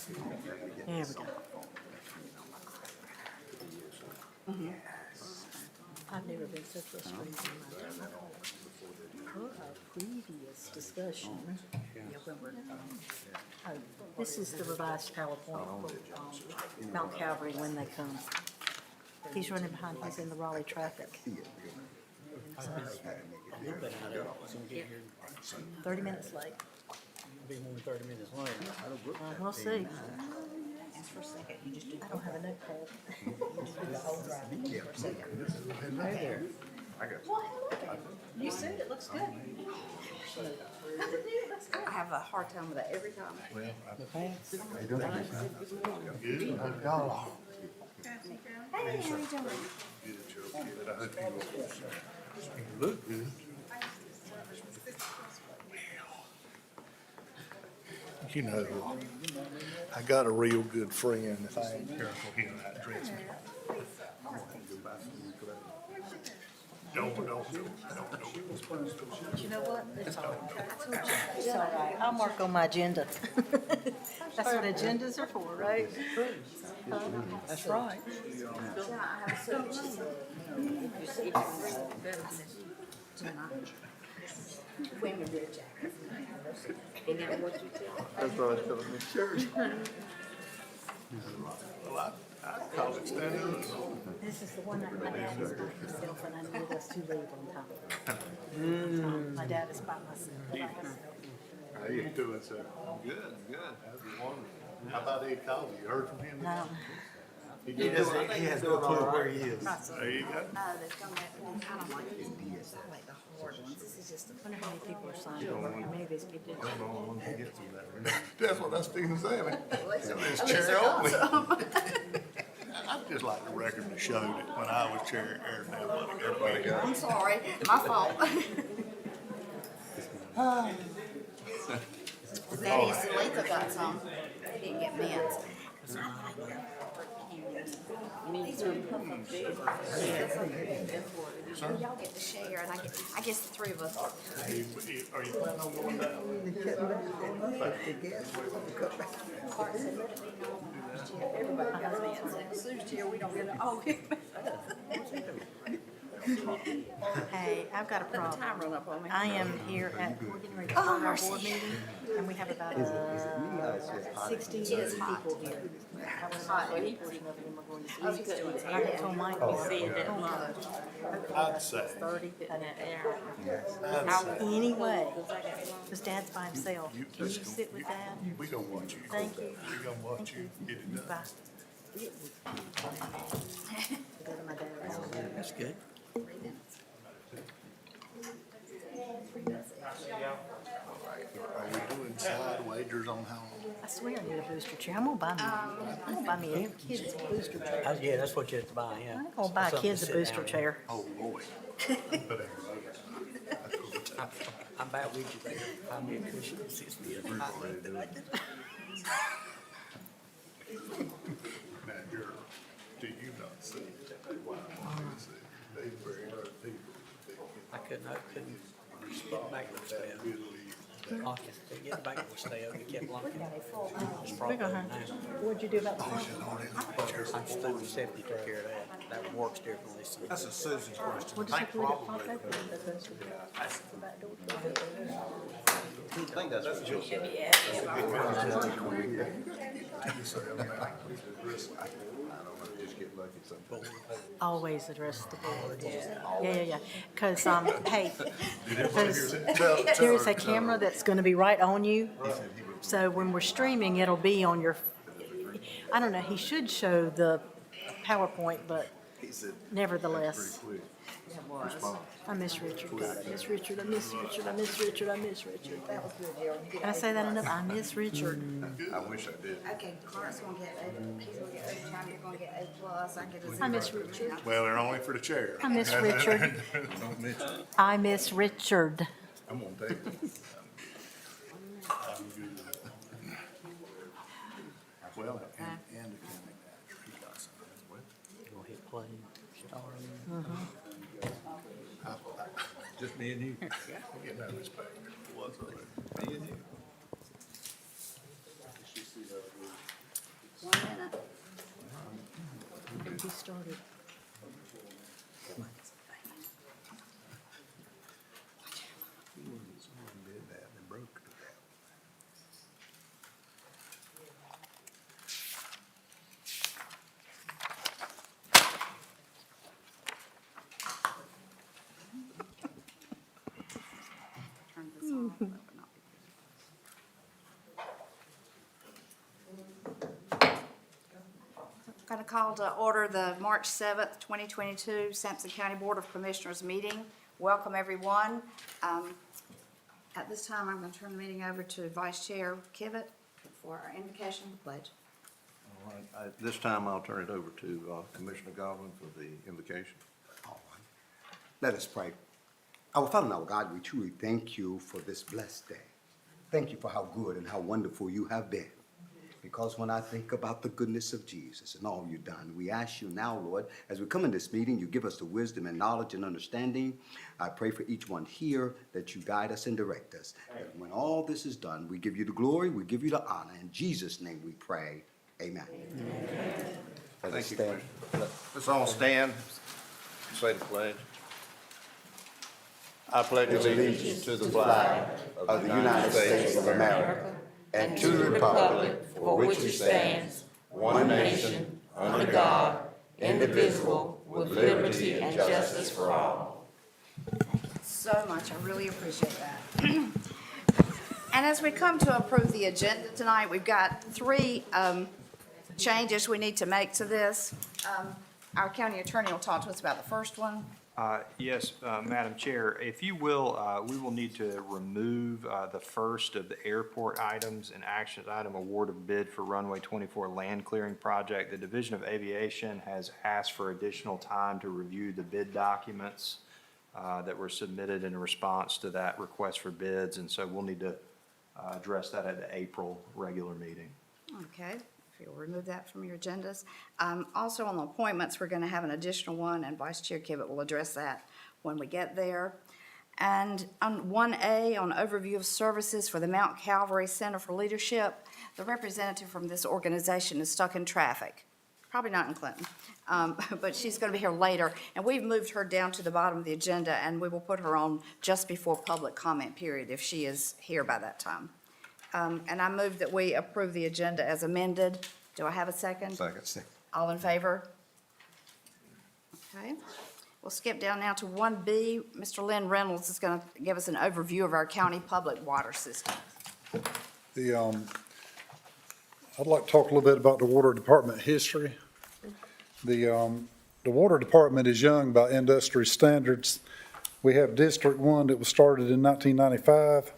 There we go. I've never been so frustrated in my life. Per our previous discussion, this is the revised PowerPoint for Mount Calvary when they come. He's running behind, he's in the Raleigh traffic. 30 minutes late. Be more than 30 minutes later. We'll see. Ask for a second, you just do I don't have a notepad. the whole drive for a second. Hey there. You said it looks good. I have a hard time with that every time. The pants? Hey, how you doing? Look good. You know, I got a real good friend. If I ain't careful, he'll not dress me. Don't. You know what? It's all right. It's all right. I'll mark on my agenda. That's what agendas are for, right? That's right. Women wear jackets. Ain't that what you tell? That's what I was telling me. Sure. Well, I call it standing up. This is the one that my dad is by himself and I need us to leave on time. My dad is by myself. How you doing, sir? Good. How's it going? How about Ed Colby? You heard from him? No. He has no clue where he is. There you go. They've come back, I don't like these BS, I like the hard ones. This is just a. I wonder how many people are signed up. How many of these people? That's what I was thinking of saying. It's chair only. I'd just like the record to show that when I was chair, everybody got I'm sorry, my fault. Daddy Salita got some, they didn't get men's. Y'all get to share, and I guess the three of us. Are you planning on going down? Everybody got men's. Sue's here, we don't get it. Oh, Hey, I've got a problem. time run up on me. I am here at, we're getting ready to start our board meeting, and we have about 60 people here. I was not any portion of them are going to see. I had told Mike, we see it that much. I'd say. 30 an hour. Anyway, because Dad's by himself. Can you sit with Dad? We gonna watch you. Thank you. We gonna watch you get it done. Bye. Go to my dad's. That's good. Are we doing side wagers on how long? I swear I need a booster chair. I'm gonna buy me a kid's booster chair. Yeah, that's what you have to buy, yeah. I'm gonna buy Something to kids a sit booster down in. chair. Oh, boy. I'm about with you there. I'll be a cushion and 6 feet. Now, do you not see? Wow. They very hard people. I couldn't get back to stay up. They get back to stay up, it kept locking. It's probably We're gonna now. What'd you do about the I just think the safety took care of that. That works differently. So That's a Susan's question. What I does think it pop probably. open? I think that's what you'll say. Always address the board. Yeah. Cause, hey, because there's a camera that's gonna be right on you. So when we're streaming, it'll be on your, I don't know, he should show the PowerPoint, but nevertheless. I miss Richard. God, I miss Richard. I miss Richard. I miss Richard. I miss Richard. That was good, Gerald. Can I say that enough? I miss Richard. I wish I did. Okay, Clark's gonna get A, he's gonna get overtime, you're gonna get A plus, I get a zero. I miss Richard. Well, they're only for the chair. I miss Richard. Don't mention it. I miss Richard. I'm gonna take it. I'm good. Well, and the county manager, he got something as well. Go hit play, start. Just me and you. I get no respect whatsoever. Me and you. He started. Did that and broke it. Turn this off, but not- Going to call to order the March 7th, 2022 Sampson County Board of Commissioners meeting. Welcome, everyone. At this time, I'm going to turn the meeting over to Vice Chair Kivett for our invocation of the pledge. All right, at this time, I'll turn it over to Commissioner Godwin for the invocation. All right. Let us pray. Our Father and our God, we truly thank you for this blessed day. Thank you for how good and how wonderful you have been. Because when I think about the goodness of Jesus and all you've done, we ask you now, Lord, as we come in this meeting, you give us the wisdom and knowledge and understanding. I pray for each one here that you guide us and direct us. That when all this is done, we give you the glory, we give you the honor. In Jesus' name we pray. Amen. Let us Thank you, stand. Commissioner. Let's all stand, say the pledge. I pledge allegiance to the flag Of the United States of America and to the republic for which it stands, one nation, under God, indivisible, with liberty and justice for all. So much, I really appreciate that. And as we come to approve the agenda tonight, we've got three changes we need to make to this. Our county attorney will talk to us about the first one. Yes, Madam Chair, if you will, we will need to remove the first of the airport items and action item award of bid for runway 24 land clearing project. The Division of Aviation has asked for additional time to review the bid documents that were submitted in response to that request for bids, and so we'll need to address that at the April regular meeting. Okay, if you'll remove that from your agendas. Also on the appointments, we're going to have an additional one, and Vice Chair Kivett will address that when we get there. And on 1A, on overview of services for the Mount Calvary Center for Leadership, the representative from this organization is stuck in traffic. Probably not in Clinton, but she's going to be here later. And we've moved her down to the bottom of the agenda, and we will put her on just before public comment period if she is here by that time. And I move that we approve the agenda as amended. Do I have a second? Second. All in favor? Okay. We'll skip down now to 1B. Mr. Lynn Reynolds is going to give us an overview of our county public water system. I'd like to talk a little bit about the water department history. The water department is young by industry standards. We have District 1 that was started in 1995.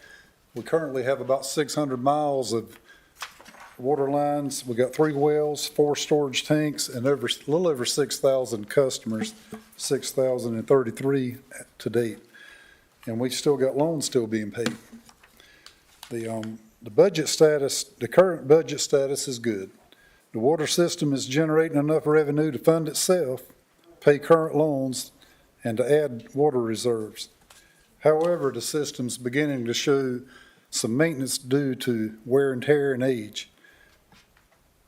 We currently have about 600 miles of water lines. We got 3 wells, 4 storage tanks, and a little over 6,000 customers, 6,033 to date. And we still got loans still being paid. The budget status, the current budget status is good. The water system is generating enough revenue to fund itself, pay current loans, and to add water reserves. However, the system's beginning to show some maintenance due to wear and tear and age.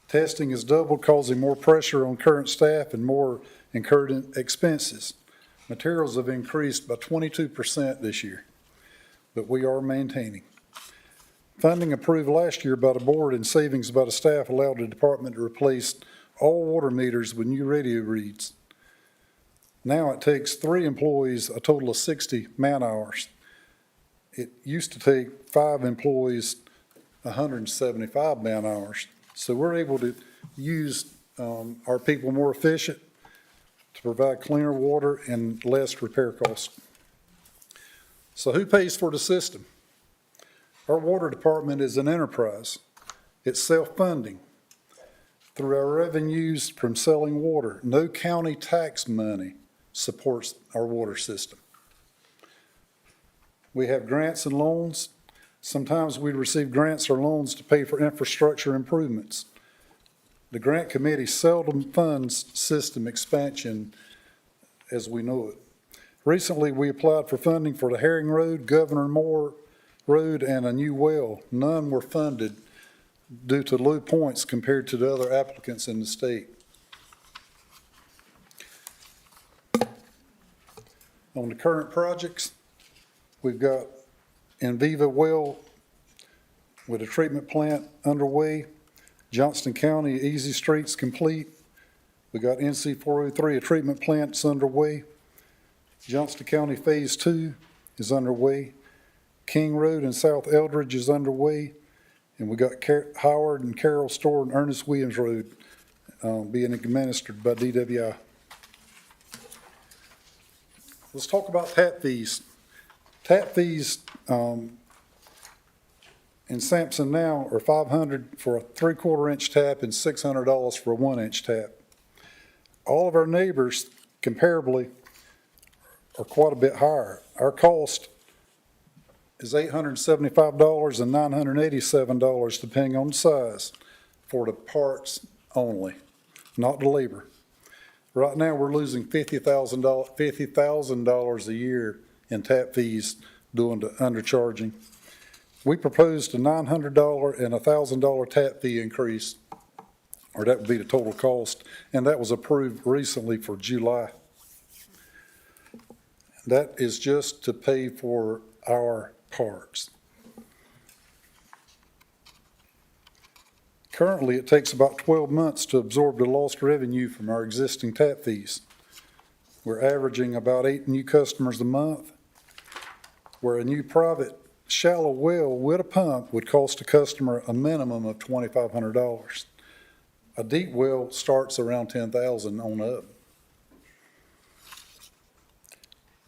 Testing has doubled, causing more pressure on current staff and more incurred expenses. Materials have increased by 22% this year, but we are maintaining. Funding approved last year by the board and savings by the staff allowed the department to replace all water meters with new radio reads. Now it takes 3 employees, a total of 60 man-hours. It used to take 5 employees, 175 man-hours. So we're able to use our people more efficient to provide cleaner water and less repair costs. So who pays for the system? Our water department is an enterprise. It's self-funding. Through our revenues from selling water, no county tax money supports our water system. We have grants and loans. Sometimes we receive grants or loans to pay for infrastructure improvements. The grant committee seldom funds system expansion as we know it. Recently, we applied for funding for the Herring Road, Governor Moore Road, and a new well. None were funded due to low points compared to the other applicants in the state. On the current projects, we've got in Viva Well with a treatment plant underway. Johnston County, Easy Streets complete. We got NC 403, a treatment plant's underway. Johnston County Phase 2 is underway. King Road and South Eldridge is underway. And we got Howard and Carroll Store and Ernest Williams Road being administered by DWI. Let's talk about tap fees. Tap fees in Sampson now are $500 for a 3/4 inch tap and $600 for a 1 inch tap. All of our neighbors comparably are quite a bit higher. Our cost is $875 and $987 depending on the size for the parts only, not the labor. Right now, we're losing $50,000 a year in tap fees doing the undercharging. We proposed a $900 and $1,000 tap fee increase, or that would be the total cost, and that was approved recently for July. That is just to pay for our parts. Currently, it takes about 12 months to absorb the lost revenue from our existing tap fees. We're averaging about 8 new customers a month, where a new private shallow well with a pump would cost a customer a minimum of $2,500. A deep well starts around $10,000 on up.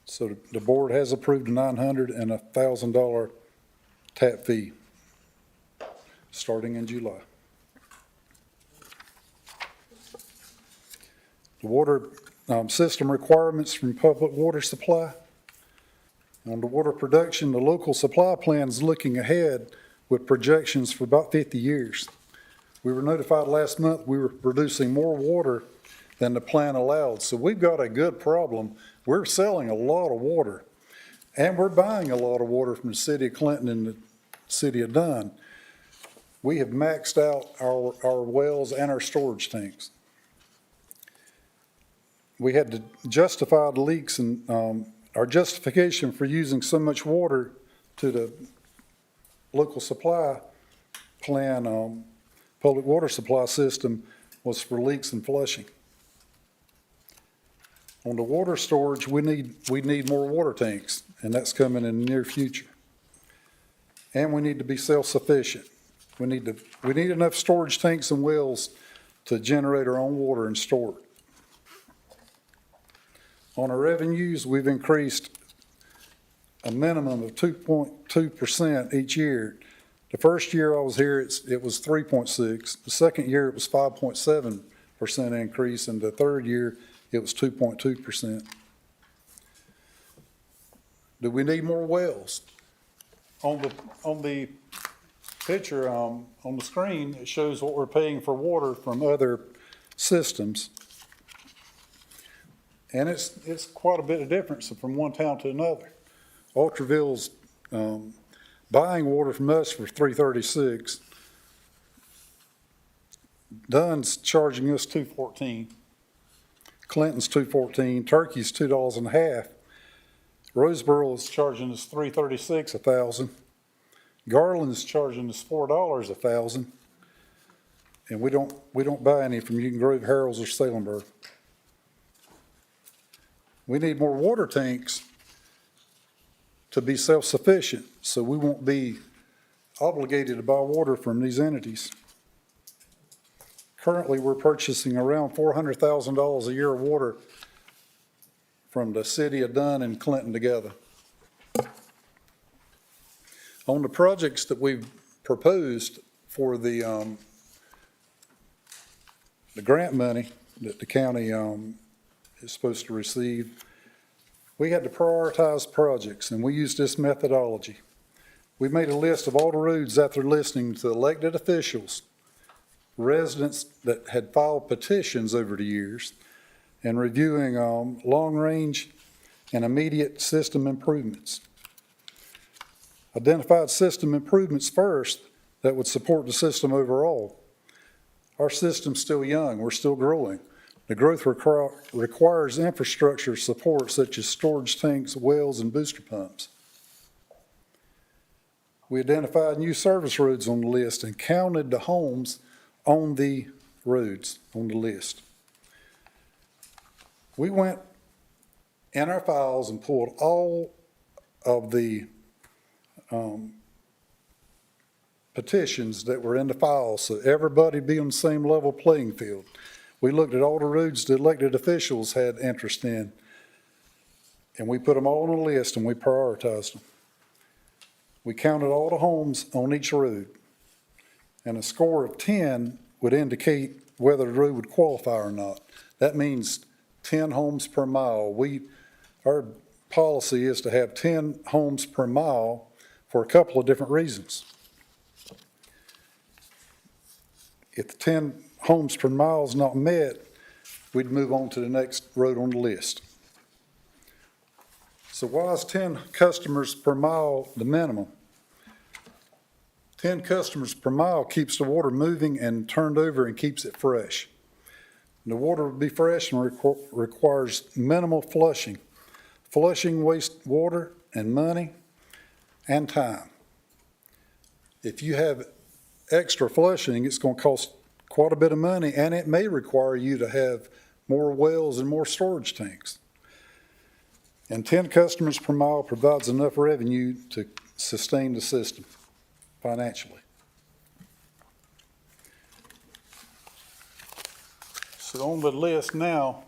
So the board has approved a $900 and $1,000 tap fee starting in July. The water system requirements from public water supply. On the water production, the local supply plan is looking ahead with projections for about 50 years. We were notified last month we were producing more water than the plan allowed. So we've got a good problem. We're selling a lot of water, and we're buying a lot of water from the city of Clinton and the city of Dunn. We have maxed out our wells and our storage tanks. We had to justify the leaks, and our justification for using so much water to the local supply plan, public water supply system, was for leaks and flushing. On the water storage, we need more water tanks, and that's coming in the near future. And we need to be self-sufficient. We need enough storage tanks and wells to generate our own water and store it. On our revenues, we've increased a minimum of 2.2% each year. The first year I was here, it was 3.6. The second year, it was 5.7% increase, and the third year, it was 2.2%. Do we need more wells? On the picture on the screen, it shows what we're paying for water from other systems. And it's quite a bit of difference from one town to another. Ultraville's buying water from us for $3.36. Dunn's charging us $2.14. Clinton's $2.14. Turkey's $2.50. Roseboro is charging us $3.36 1,000. Garland's charging us $4 1,000. And we don't buy any from Union Grove, Harrells, or Salemburg. We need more water tanks to be self-sufficient, so we won't be obligated to buy water from these entities. Currently, we're purchasing around $400,000 a year of water from the city of Dunn and Clinton together. On the projects that we've proposed for the grant money that the county is supposed to receive, we had to prioritize projects, and we used this methodology. We made a list of all the roads after listening to elected officials, residents that had filed petitions over the years, and reviewing long-range and immediate system improvements. Identified system improvements first that would support the system overall. Our system's still young, we're still growing. The growth requires infrastructure support such as storage tanks, wells, and booster pumps. We identified new service roads on the list and counted the homes on the roads on the list. We went in our files and pulled all of the petitions that were in the file so everybody be on the same level playing field. We looked at all the roads the elected officials had interest in, and we put them all on a list and we prioritized them. We counted all the homes on each road, and a score of 10 would indicate whether the road would qualify or not. That means 10 homes per mile. Our policy is to have 10 homes per mile for a couple of different reasons. If the 10 homes per mile is not met, we'd move on to the next road on the list. So why is 10 customers per mile the minimum? 10 customers per mile keeps the water moving and turned over and keeps it fresh. And the water will be fresh and requires minimal flushing. Flushing wastes water and money and time. If you have extra flushing, it's going to cost quite a bit of money, and it may require you to have more wells and more storage tanks. And 10 customers per mile provides enough revenue to sustain the system financially. So on the list now,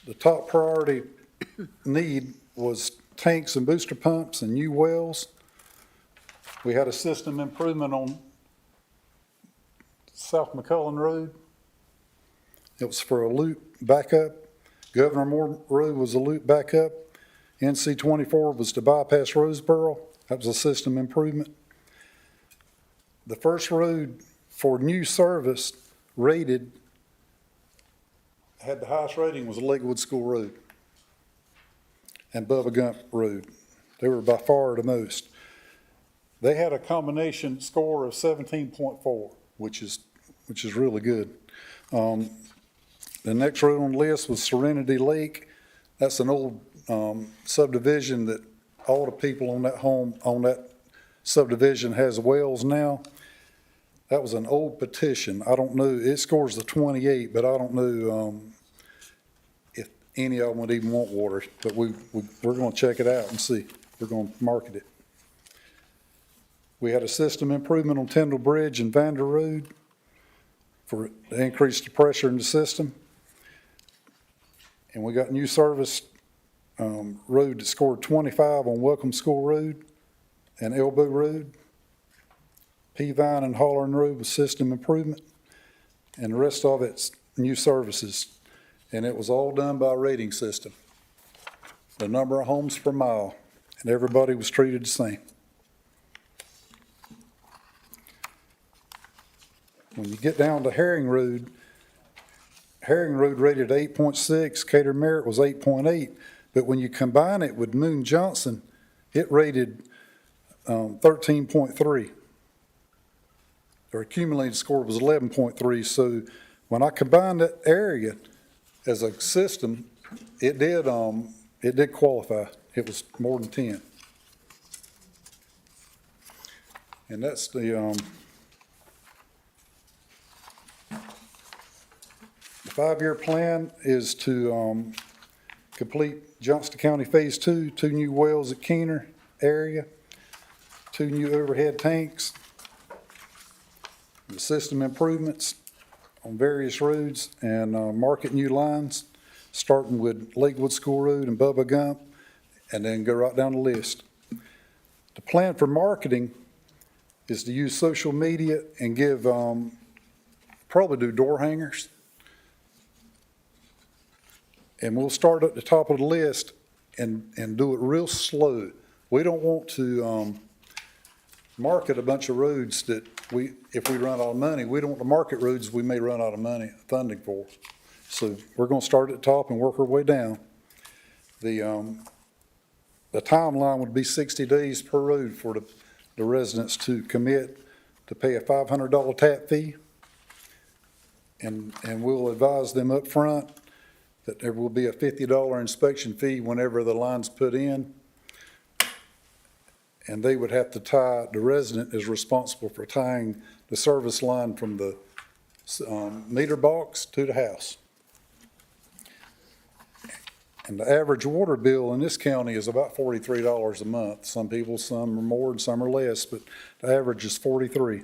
the top priority need was tanks and booster pumps and new wells. We had a system improvement on South McCullen Road. It was for a loop backup. Governor Moore Road was a loop backup. NC 24 was to bypass Roseboro. That was a system improvement. The first road for new service rated, had the highest rating was Lakewood School Road and Bubba Gump Road. They were by far the most. They had a combination score of 17.4, which is really good. The next road on the list was Serenity Lake. That's an old subdivision that all the people on that subdivision has wells now. That was an old petition. I don't know, it scores a 28, but I don't know if any of them would even want water, but we're going to check it out and see. We're going to market it. We had a system improvement on Tyndall Bridge and Vander Road to increase the pressure in the system. And we got new service road that scored 25 on Welcome School Road and Elbow Road. Peavine and Hollering Road was system improvement. And the rest of it's new services. And it was all done by a rating system. The number of homes per mile, and everybody was treated the same. When you get down to Herring Road rated 8.6, Cater Merritt was 8.8, but when you combine it with Moon Johnson, it rated 13.3. Their accumulated score was 11.3, so when I combined that area as a system, it did qualify. It was more than 10. And that's the 5-year plan is to complete Johnston County Phase 2, 2 new wells at Keener area, 2 new overhead tanks, the system improvements on various roads, and market new lines, starting with Lakewood School Road and Bubba Gump, and then go right down the list. The plan for marketing is to use social media and give, probably do door hangers. And we'll start at the top of the list and do it real slow. We don't want to market a bunch of roads that if we run out of money, we don't want to market roads we may run out of money funding for. So we're going to start at the top and work our way down. The timeline would be 60 days per road for the residents to commit to pay a $500 tap fee And we'll advise them up front that there will be a $50 inspection fee whenever the line's put in. And they would have to the resident is responsible for tying the service line from the meter box to the house. And the average water bill in this county is about $43 a month. Some people, some are more and some are less, but the average is 43.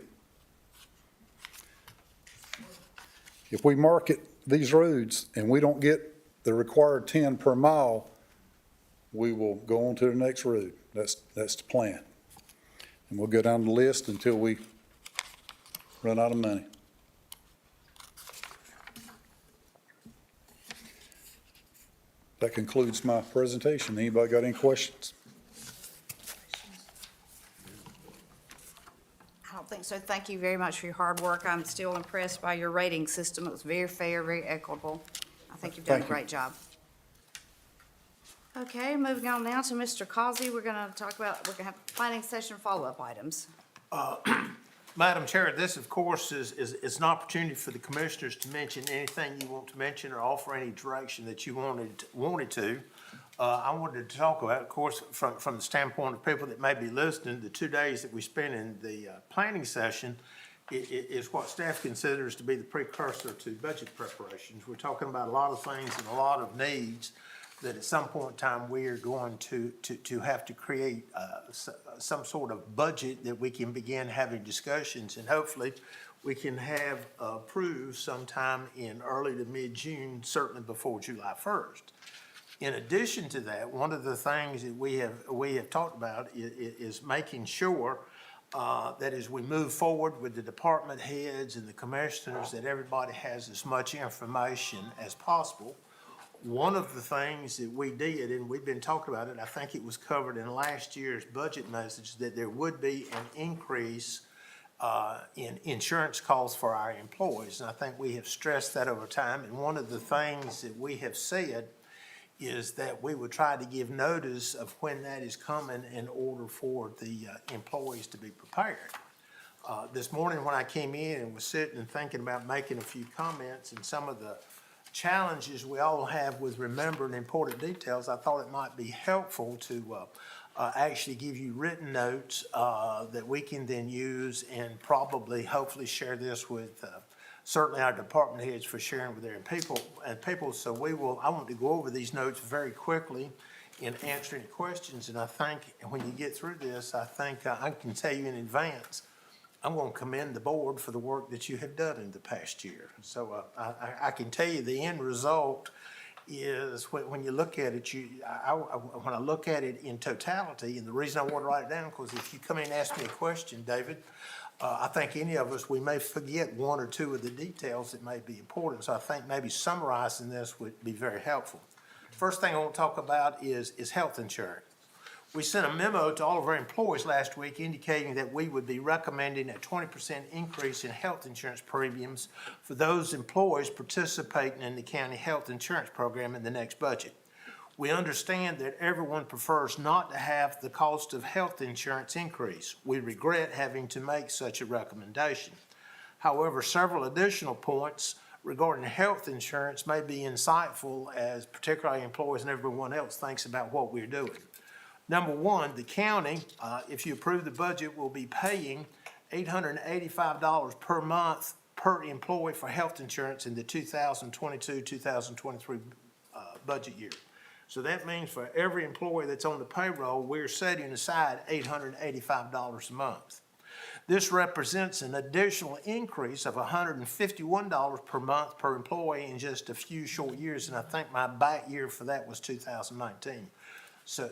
If we market these roads and we don't get the required 10 per mile, we will go on to the next road. That's the plan. And we'll go down the list until we run out of money. That concludes my presentation. Anybody got any questions? I don't think so. Thank you very much for your hard work. I'm still impressed by your rating system. It was very fair, very equitable. I think you've done a Thank you. great job. Okay, moving on now to Mr. Causey. We're going to have planning session follow-up items. Madam Chair, this, of course, is an opportunity for the commissioners to mention anything you want to mention or offer any direction that you wanted to. I wanted to talk about, of course, from the standpoint of people that may be listening, the 2 days that we spent in the planning session is what staff considers to be the precursor to budget preparations. We're talking about a lot of things and a lot of needs that at some point in time we are going to have to create some sort of budget that we can begin having discussions, and hopefully we can have approved sometime in early to mid-June, certainly before July 1st. In addition to that, one of the things that we have talked about is making sure that as we move forward with the department heads and the commissioners, that everybody has as much information as possible. One of the things that we did, and we've been talking about it, I think it was covered in last year's budget message, that there would be an increase in insurance costs for our employees. And I think we have stressed that over time. And one of the things that we have said is that we would try to give notice of when that is coming in order for the employees to be prepared. This morning when I came in and was sitting and thinking about making a few comments and some of the challenges we all have with remembering important details, I thought it might be helpful to actually give you written notes that we can then use and probably, hopefully share this with certainly our department heads for sharing with their people. So I want to go over these notes very quickly in answering questions. And I think when you get through this, I think I can tell you in advance, I'm going to commend the board for the work that you have done in the past year. So I can tell you the end result is when you look at it, when I look at it in totality, and the reason I want to write it down, because if you come in and ask me a question, David, I think any of us, we may forget one or two of the details that may be important. So I think maybe summarizing this would be very helpful. First thing I want to talk about is health insurance. We sent a memo to all of our employees last week indicating that we would be recommending a 20% increase in health insurance premiums for those employees participating in the county health insurance program in the next budget. We understand that everyone prefers not to have the cost of health insurance increase. We regret having to make such a recommendation. However, several additional points regarding health insurance may be insightful as particularly employees and everyone else thinks about what we're doing. Number one, the county, if you approve the budget, will be paying $885 per month per employee for health insurance in the 2022-2023 budget year. So that means for every employee that's on the payroll, we're setting aside $885 a month. This represents an additional increase of $151 per month per employee in just a few short years, and I think my back year for that was 2019. So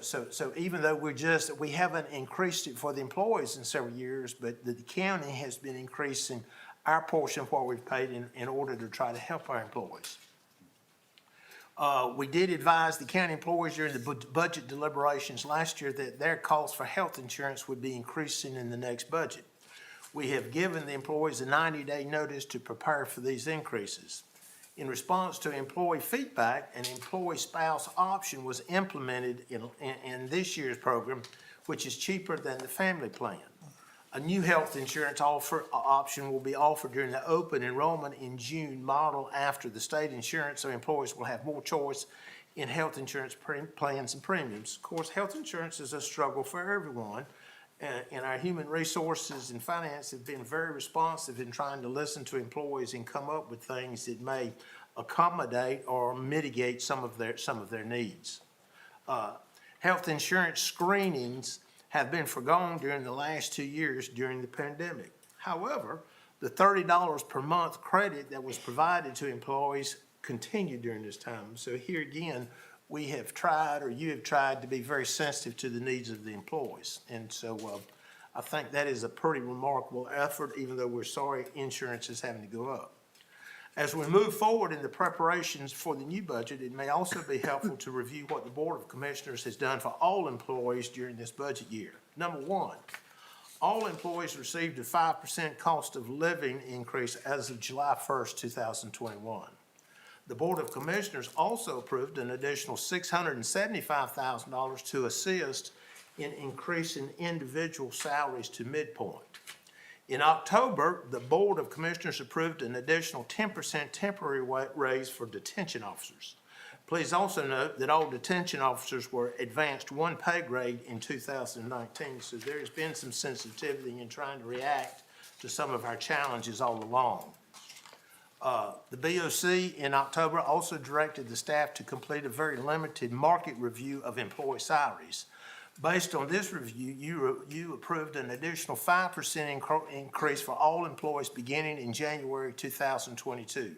even though we haven't increased it for the employees in several years, but the county has been increasing our portion of what we've paid in order to try to help our employees. We did advise the county employees during the budget deliberations last year that their costs for health insurance would be increasing in the next budget. We have given the employees a 90-day notice to prepare for these increases. In response to employee feedback, an employee spouse option was implemented in this year's program, which is cheaper than the family plan. A new health insurance option will be offered during the open enrollment in June, model after the state insurance, so employees will have more choice in health insurance plans and premiums. Of course, health insurance is a struggle for everyone, and our human resources and finance have been very responsive in trying to listen to employees and come up with things that may accommodate or mitigate some of their needs. Health insurance screenings have been forgone during the last 2 years during the pandemic. However, the $30 per month credit that was provided to employees continued during this time. So here again, we have tried, or you have tried, to be very sensitive to the needs of the employees. And so I think that is a pretty remarkable effort, even though we're sorry insurance is having to go up. As we move forward in the preparations for the new budget, it may also be helpful to review what the Board of Commissioners has done for all employees during this budget year. Number one, all employees received a 5% cost of living increase as of July 1st, 2021. The Board of Commissioners also approved an additional $675,000 to assist in increasing individual salaries to midpoint. In October, the Board of Commissioners approved an additional 10% temporary raise for detention officers. Please also note that all detention officers were advanced one pay grade in 2019, so there has been some sensitivity in trying to react to some of our challenges all along. The BOC in October also directed the staff to complete a very limited market review of employee salaries. Based on this review, you approved an additional 5% increase for all employees beginning in January 2022.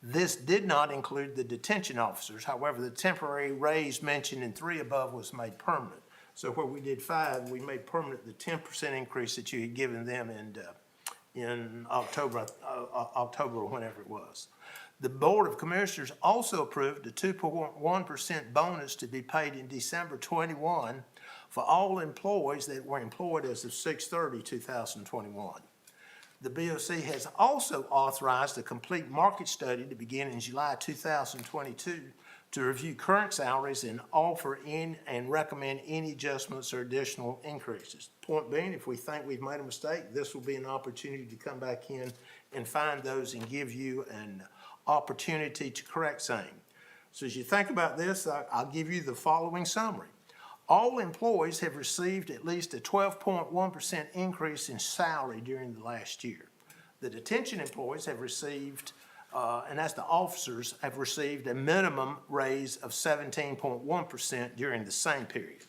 This did not include the detention officers. However, the temporary raise mentioned in 3 above was made permanent. So where we did 5, we made permanent the 10% increase that you had given them in October or whenever it was. The Board of Commissioners also approved a 2.1% bonus to be paid in December 21 for all employees that were employed as of 6/30/2021. The BOC has also authorized a complete market study to begin in July 2022 to review current salaries and offer in and recommend any adjustments or additional increases. Point being, if we think we've made a mistake, this will be an opportunity to come back in and find those and give you an opportunity to correct same. So as you think about this, I'll give you the following summary. All employees have received at least a 12.1% increase in salary during the last year. The detention employees have received, and that's the officers, have received a minimum raise of 17.1% during the same period.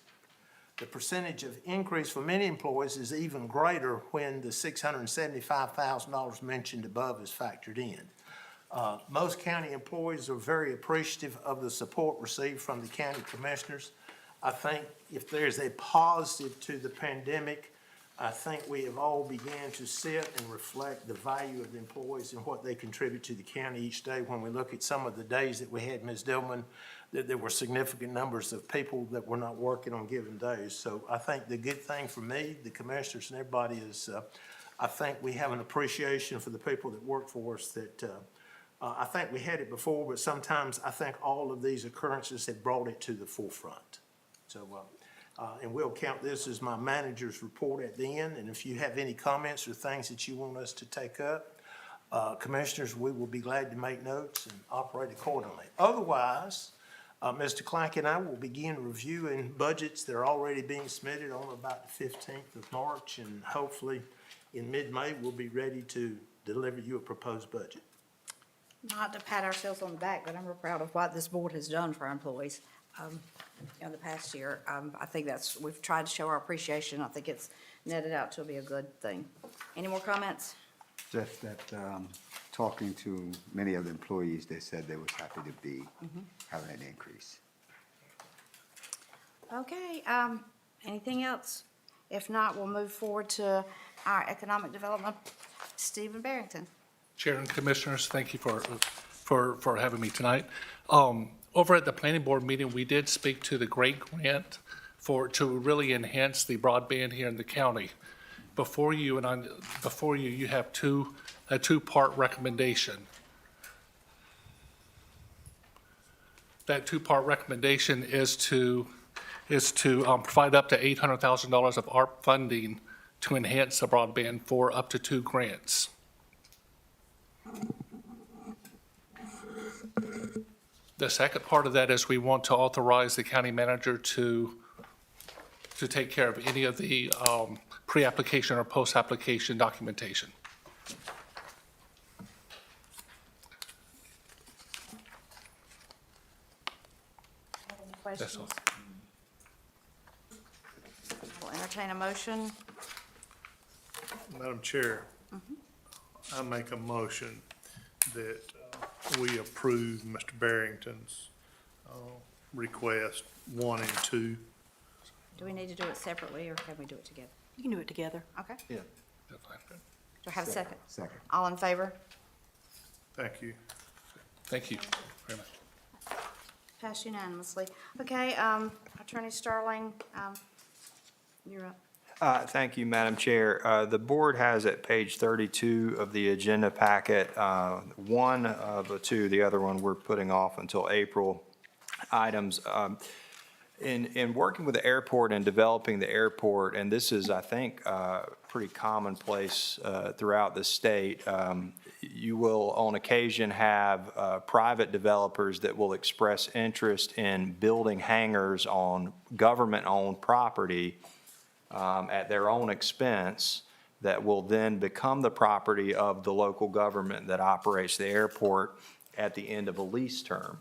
The percentage of increase for many employees is even greater when the $675,000 mentioned above is factored in. Most county employees are very appreciative of the support received from the county commissioners. I think if there's a positive to the pandemic, I think we have all began to sit and reflect the value of the employees and what they contribute to the county each day. When we look at some of the days that we had, Ms. Dillman, that there were significant numbers of people that were not working on given days. So I think the good thing for me, the commissioners and everybody is, I think we have an appreciation for the people that work for us that, I think we had it before, but sometimes I think all of these occurrences have brought it to the forefront. So, and we'll count this as my manager's report at the end, and if you have any comments or things that you want us to take up, commissioners, we will be glad to make notes and operate accordingly. Otherwise, Mr. Clack and I will begin reviewing budgets that are already being submitted on about the 15th of March, and hopefully in mid-May, we'll be ready to deliver you a proposed budget. Not to pat ourselves on the back, but I'm real proud of what this board has done for our employees in the past year. I think we've tried to show our appreciation. I think it's netted out to be a good thing. Any more comments? Just that, talking to many of the employees, they said they was happy to be having an increase. Okay, anything else? If not, we'll move forward to our economic development. Stephen Barrington. Chair and Commissioners, thank you for having me tonight. Over at the planning board meeting, we did speak to the great grant to really enhance the broadband here in the county. Before you, you have a two-part recommendation. That two-part recommendation is to provide up to $800,000 of ARP funding to enhance the broadband for up to 2 grants. The second part of that is we want to authorize the county manager to take care of any of the pre-application or post-application documentation. That's all. Questions? We'll entertain a motion. Madam Chair, I make a motion that we approve Mr. Barrington's request 1 and 2. Do we need to do it separately, or can we do it together? You can do it together. Okay. That's fine. Do I have a second? Second. All in favor? Thank you. Thank you very much. Passed unanimously. Okay, Attorney Sterling, you're up. Thank you, Madam Chair. The board has at page 32 of the agenda packet, one of the two, the other one we're putting off until April, items. In working with the airport and developing the airport, and this is, I think, pretty commonplace throughout the state, you will on occasion have private developers that will express interest in building hangars on government-owned property at their own expense that will then become the property of the local government that operates the airport at the end of a lease term.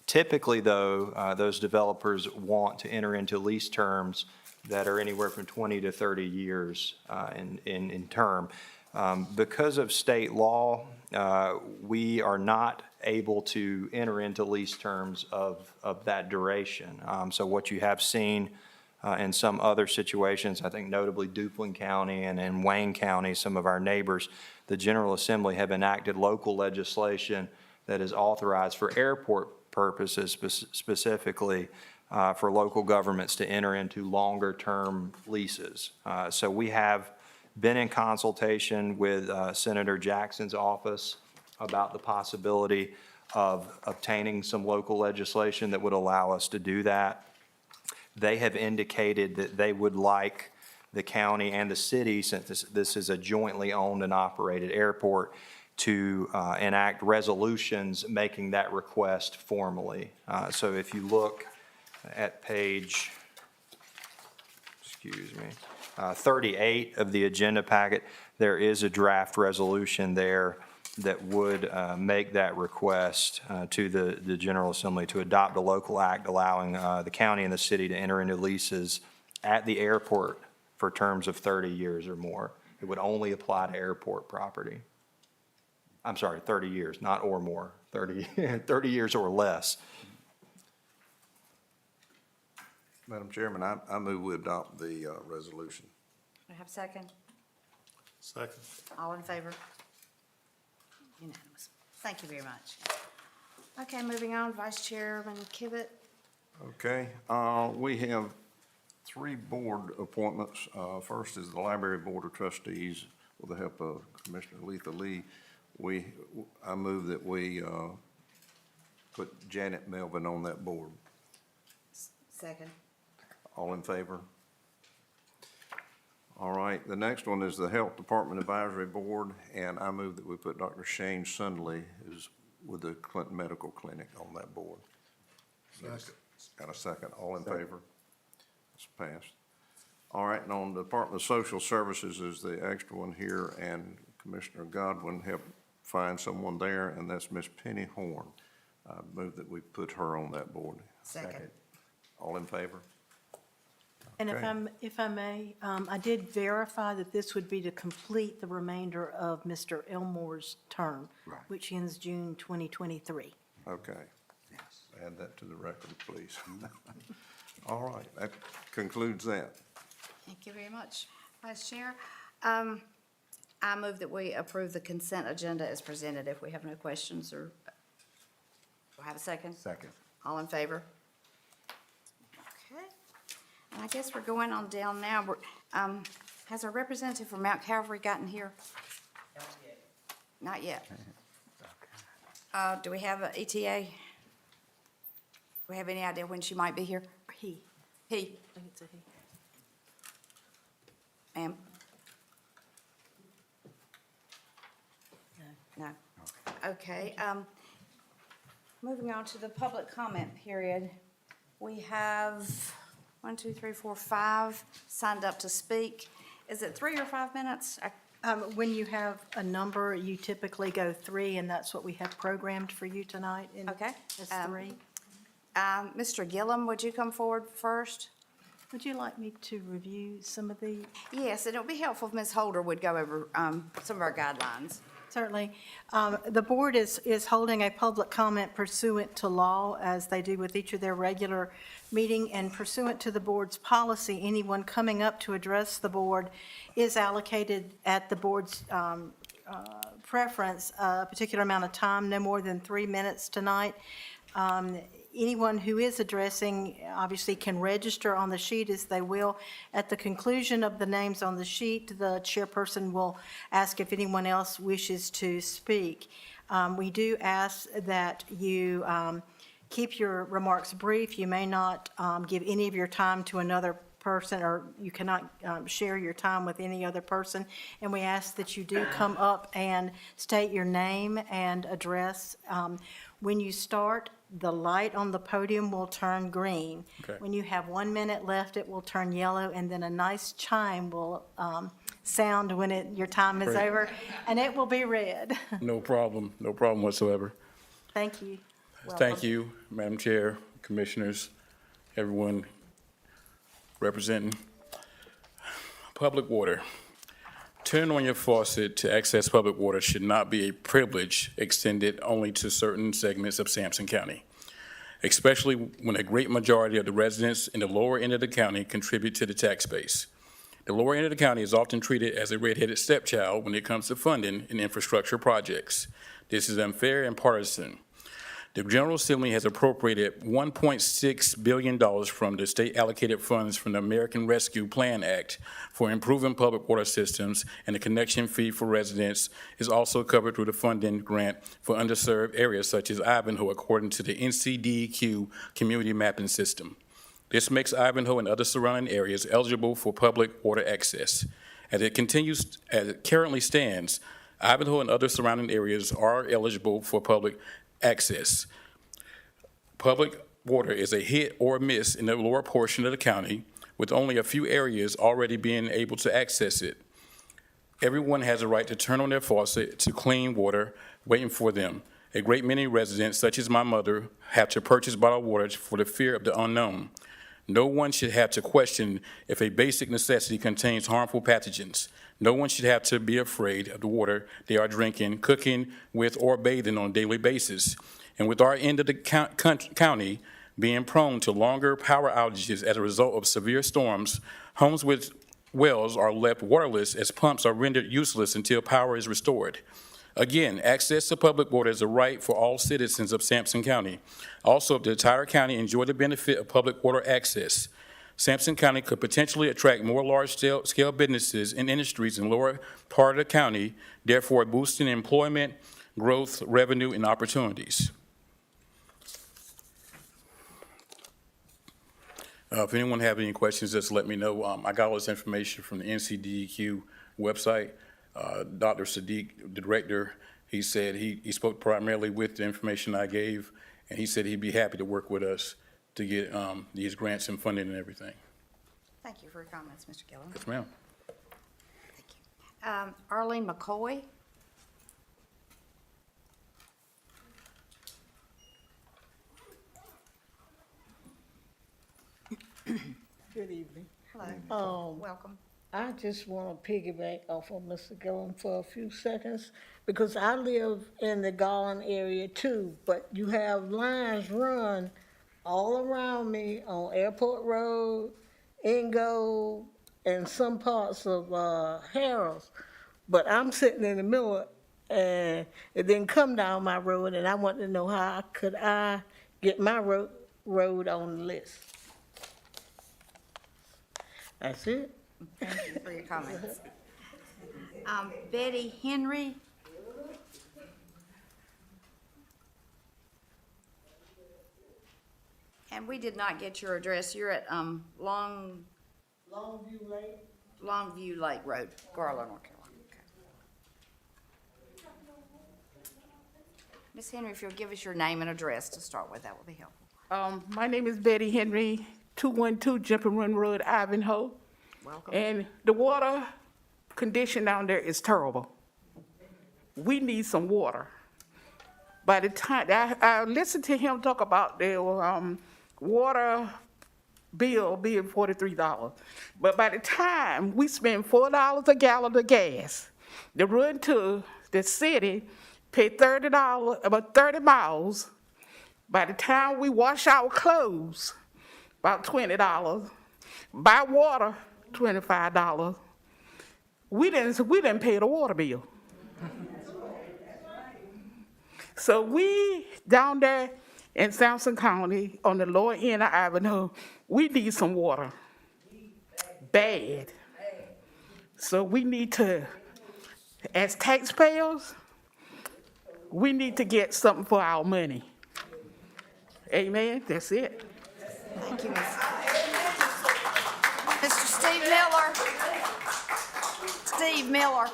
Typically, though, those developers want to enter into lease terms that are anywhere from 20 to 30 years in term. Because of state law, we are not able to enter into lease terms of that duration. So what you have seen in some other situations, I think notably Duplin County and in Wayne County, some of our neighbors, the General Assembly have enacted local legislation that is authorized for airport purposes, specifically for local governments to enter into longer-term leases. So we have been in consultation with Senator Jackson's office about the possibility of obtaining some local legislation that would allow us to do that. They have indicated that they would like the county and the city, since this is a jointly owned and operated airport, to enact resolutions making that request formally. So if you look at page, 38 of the agenda packet, there is a draft resolution there that would make that request to the General Assembly to adopt a local act allowing the county and the city to enter into leases at the airport for terms of 30 years or more. It would only apply to airport property. I'm sorry, 30 years, not or more, 30 years or less. Madam Chairman, I move we adopt the resolution. Do I have a second? Second. All in favor? Unanimous. Thank you very much. Okay, moving on, Vice Chairman Kivett. Okay, we have 3 board appointments. First is the Library Board of Trustees with the help of Commissioner Letha Lee. I move that we put Janet Melvin on that board. Second. All in favor? All right, the next one is the Health Department Advisory Board, and I move that we put Dr. Shane Sundley, who's with the Clinton Medical Clinic, on that board. Second. Got a second? All in favor? It's passed. All right, and on the Department of Social Services is the extra one here, and Commissioner Godwin helped find someone there, and that's Miss Penny Horn. I move that we put her on that board. Second. All in favor? And Okay. if I may, I did verify that this would be to complete the remainder of Mr. Elmore's term, Right. which ends June 2023. Okay. Yes. Add that to the record, please. All right, that concludes that. Thank you very much, Vice Chair. I move that we approve the consent agenda as presented if we have no questions or, do I have a second? Second. All in favor? Okay. And I guess we're going on down now. Has our representative from Mount Calvary gotten here? Not yet. Do we have an ETA? Do we have any idea when she might be here? He, He. I think it's a he. Ma'am? No. Okay, moving on to the public comment period. We have 1, 2, 3, 4, 5 signed up to speak. Is it 3 or 5 minutes? When you have a number, you typically go 3, and that's what we have programmed for you tonight. Okay. It's 3. Mr. Gillum, would you come forward first? Would you like me to review some of the? Yes, and it would be helpful if Ms. Holder would go over some of our guidelines. Certainly. The board is holding a public comment pursuant to law, as they do with each of their regular meeting, and pursuant to the board's policy, anyone coming up to address the board is allocated at the board's preference a particular amount of time, no more than 3 minutes tonight. Anyone who is addressing obviously can register on the sheet as they will. At the conclusion of the names on the sheet, the chairperson will ask if anyone else wishes to speak. We do ask that you keep your remarks brief. You may not give any of your time to another person, or you cannot share your time with any other person. And we ask that you do come up and state your name and address. When you start, the light on the podium will turn green. Okay. When you have 1 minute left, it will turn yellow, and then a nice chime will sound when your time is Great. over, and it will be red. No problem whatsoever. Thank you. Thank you, Madam Chair, Commissioners, everyone representing. Public water. Turning on your faucet to access public water should not be a privilege extended only to certain segments of Sampson County, especially when a great majority of the residents in the lower end of the county contribute to the tax base. The lower end of the county is often treated as a red-headed stepchild when it comes to funding in infrastructure projects. This is unfair and partisan. The General Assembly has appropriated $1.6 billion from the state allocated funds from the American Rescue Plan Act for improving public water systems, and the connection fee for residents is also covered through the funding grant for underserved areas such as Ivanhoe, according to the NCDEQ community mapping system. This makes Ivanhoe and other surrounding areas eligible for public water access. As it currently stands, Ivanhoe and other surrounding areas are eligible for public access. Public water is a hit or a miss in the lower portion of the county, with only a few areas already being able to access it. Everyone has a right to turn on their faucet to clean water waiting for them. A great many residents, such as my mother, have to purchase bottled water for the fear of the unknown. No one should have to question if a basic necessity contains harmful pathogens. No one should have to be afraid of the water they are drinking, cooking with, or bathing on a daily basis. And with our end of the county being prone to longer power outages as a result of severe storms, homes with wells are left waterless as pumps are rendered useless until power is restored. Again, access to public water is a right for all citizens of Sampson County. Also, if the entire county enjoy the benefit of public water access, Sampson County could potentially attract more large-scale businesses and industries in the lower part of the county, therefore boosting employment, growth, revenue, and opportunities. If anyone have any questions, just let me know. I got all this information from the NCDEQ website. Dr. Sadiq, the director, he said he spoke primarily with the information I gave, and he said he'd be happy to work with us to get these grants and funding and everything. Thank you for your comments, Mr. Gillum. Yes, ma'am. Thank you. Arlene McCoy? Good evening. Hello. Welcome. I just want to piggyback off of Mr. Gillum for a few seconds, because I live in the Garland area too, but you have lines run all around me on Airport Road, Ingo, and some parts of Harrah's. But I'm sitting in the middle, and it didn't come down my road, and I want to know how could I get my road on the list. That's it. Thank you for your comments. Betty Henry? And we did not get your address. You're at Longview Longview Lake Road, Garland, North Carolina. Okay. Ms. Henry, if you'll give us your name and address to start with, that would be helpful. My name is Betty Henry, 212 Jumping Run Road, Ivanhoe. Welcome. And the water condition down there is terrible. We need some water. By the time, I listened to him talk about the water bill being $43. But by the time we spend $4 a gallon of gas, to run to the city, pay $30, about 30 miles, by the time we wash our clothes, about $20, buy water, $25, we didn't pay the water bill. So we, down there in Sampson County, on the lower end of Ivanhoe, we need some water, bad. So we need to, as taxpayers, we need to get something for our money. Amen, that's it. Thank you, Ms. Mr. Steve Miller. Steve Miller.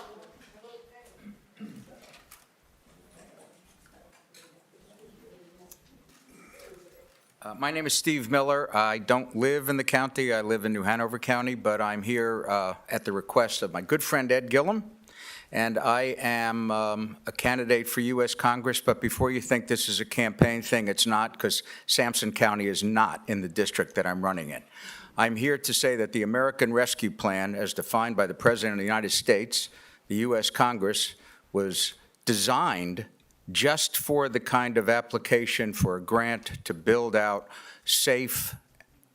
My name is Steve Miller. I don't live in the county. I live in New Hanover County, but I'm here at the request of my good friend Ed Gillum, and I am a candidate for U.S. Congress. But before you think this is a campaign thing, it's not, because Sampson County is not in the district that I'm running in. I'm here to say that the American Rescue Plan, as defined by the President of the United States, the U.S. Congress, was designed just for the kind of application for a grant to build out safe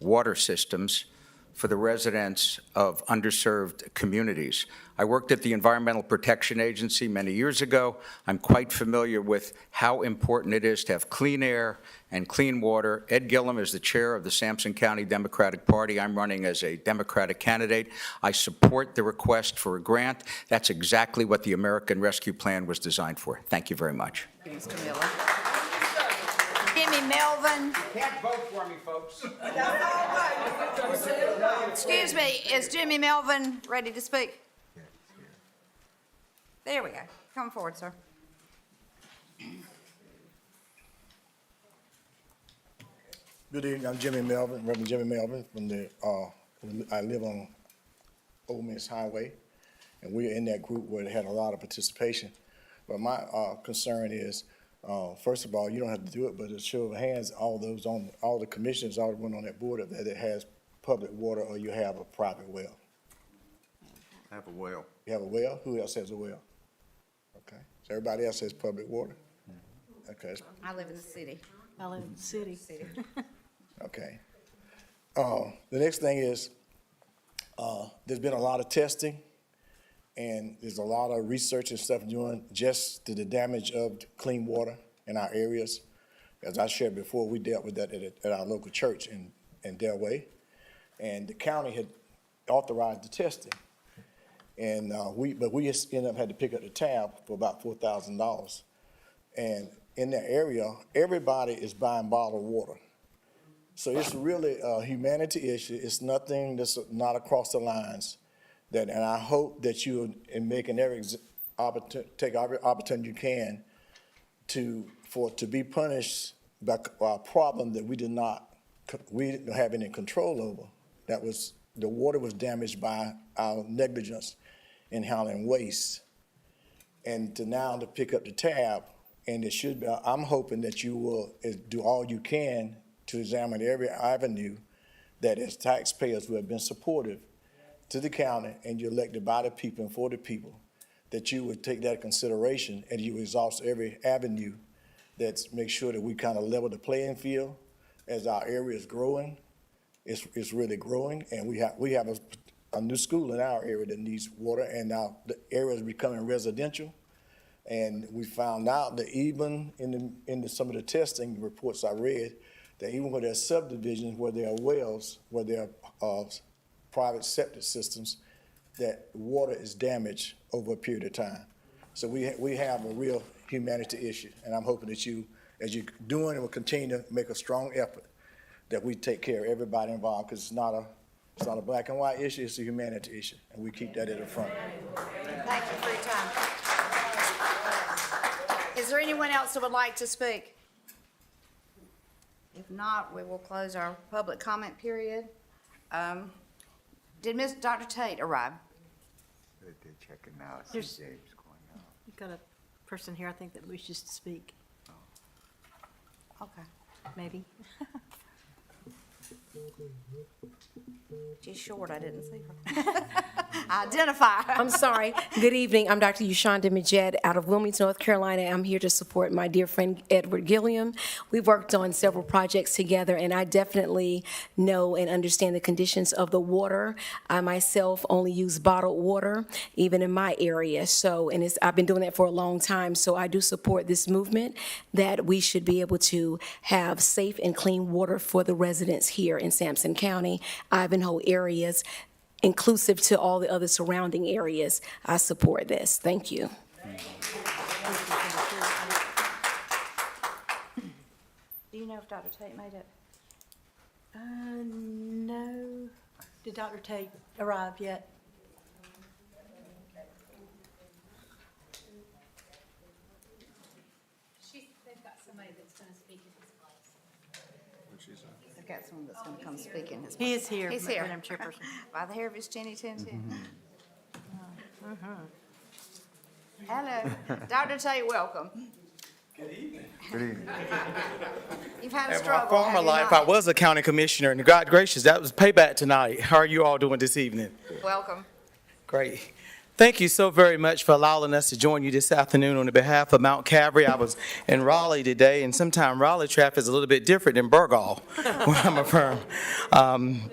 water systems for the residents of underserved communities. I worked at the Environmental Protection Agency many years ago. I'm quite familiar with how important it is to have clean air and clean water. Ed Gillum is the chair of the Sampson County Democratic Party. I'm running as a Democratic candidate. I support the request for a grant. That's exactly what the American Rescue Plan was designed for. Thank you very much. Thank you, Mr. Miller. Jimmy Melvin. Can't vote for me, folks. Excuse me, is Jimmy Melvin ready to speak? There we go. Come forward, sir. Good evening, I'm Jimmy Melvin, Reverend Jimmy Melvin from I live on Ole Miss Highway, and we're in that group where they had a lot of participation. But my concern is, first of all, you don't have to do it, but a show of hands, all the commissioners, all the one on that board of that has public water, or you have a private well. I have a well. You have a well? Who else has a well? Okay, so everybody else has public water? Okay, I live in the city. I live in the city. okay. The next thing is, there's been a lot of testing, and there's a lot of research and stuff doing just to the damage of clean water in our areas. As I shared before, we dealt with that at our local church in Delaware, and the county had authorized the testing. And we just ended up had to pick up the tab for about $4,000. And in that area, everybody is buying bottled water. So it's really a humanity issue. It's nothing that's not across the lines. And I hope that you, in making every take every opportunity you can to be punished by a problem that we didn't have any control over. That was, the water was damaged by our negligence in handling waste. And to pick up the tab, and it should be, I'm hoping that you will do all you can to examine every avenue that as taxpayers who have been supportive to the county and you're elected by the people and for the people, that you would take that into consideration and you exhaust every avenue that's make sure that we kind of level the playing field as our area is growing. It's really growing, and we have a new school in our area that needs water, and now the area is becoming residential. And we found out that even in some of the testing reports I read, that even where there are subdivisions, where there are wells, where there are private septic systems, that water is damaged over a period of time. So we have a real humanity issue, and I'm hoping that you, as you're doing and will continue to make a strong effort, that we take care of everybody involved, because It's not a black and white issue, it's a humanity issue, and we keep that at the front. Thank you for your time. Is there anyone else that would like to speak? If not, we will close our public comment period. Did Dr. Tate arrive? They're checking now. There's- James going out. You've got a person here, I think, that wishes to speak, Okay. maybe. She's short, I didn't see her. Identify. I'm sorry. Good evening. I'm Dr. Yushonda Majed out of Wilmington, North Carolina. I'm here to support my dear friend Edward Gilliam. We've worked on several projects together, and I definitely know and understand the conditions of the water. I myself only use bottled water, even in my area. So, and I've been doing that for a long time. So I do support this movement that we should be able to have safe and clean water for the residents here in Sampson County, Ivanhoe areas, inclusive to all the other surrounding areas. I support this. Thank you. Do you know if Dr. Tate made it? No. Did Dr. Tate arrive yet? They've got somebody that's going to speak in his place. They've got someone that's going to come speak in his place. He is here, He's here. Madam Chairperson. By the hair of his chinny chin chin. Hello. Dr. Tate, welcome. Good evening. You've had a In my struggle. former have you life, not? I was a county commissioner, and God gracious, that was payback tonight. How are you all doing this evening? Welcome. Great. Thank you so very much for allowing us to join you this afternoon on the behalf of Mount Calvary. I was in Raleigh today, and sometimes Raleigh traffic is a little bit different than Burgaw, where I'm from.